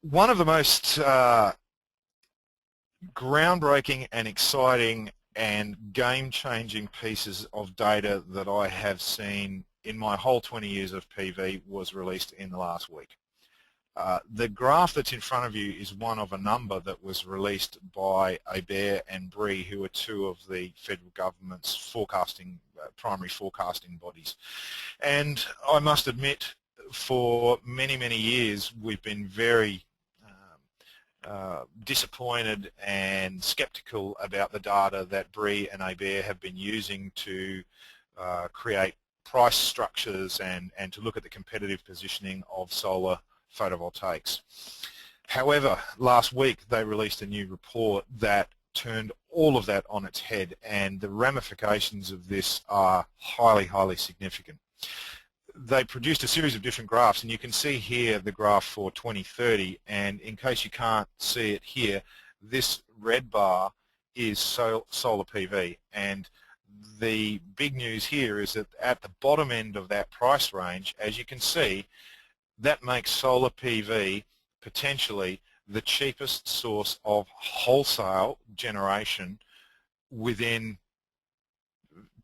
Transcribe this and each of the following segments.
One of the most groundbreaking and exciting and game-changing pieces of data that I have seen in my whole 20 years of PV was released in the last week. The graph that's in front of you is one of a number that was released by ABARE and BRE, who are two of the federal government's primary forecasting bodies. And I must admit, for many, many years, we've been very disappointed and skeptical about the data that BRE and ABARE have been using to create price structures and to look at the competitive positioning of solar photovoltaics. However, last week they released a new report that turned all of that on its head, and the ramifications of this are highly, highly significant. They produced a series of different graphs, and you can see here the graph for 2030, and in case you can't see it here, this red bar is solar PV, and the big news here is that at the bottom end of that price range, as you can see, that makes solar PV potentially the cheapest source of wholesale generation within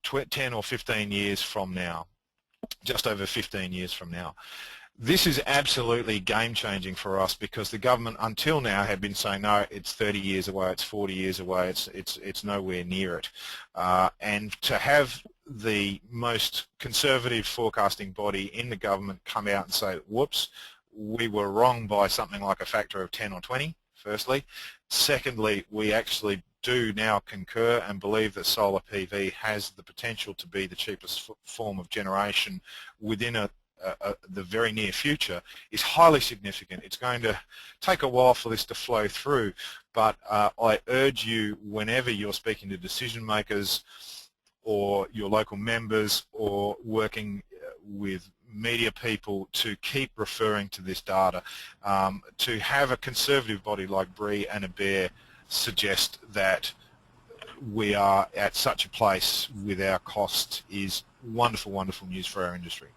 10 or 15 years from now, just over 15 years from now. This is absolutely game-changing for us because the government until now had been saying, no, it's 30 years away, it's 40 years away, it's nowhere near it. And to have the most conservative forecasting body in the government come out and say, whoops, we were wrong by something like a factor of 10 or 20, firstly. Secondly, we actually do now concur and believe that solar PV has the potential to be the cheapest form of generation within the very near future is highly significant. It's going to take a while for this to flow through, but I urge you, whenever you're speaking to decision makers or your local members or working with media people, to keep referring to this data. To have a conservative body like BRE and ABARE suggest that we are at such a place with our costs is wonderful, wonderful news for our industry.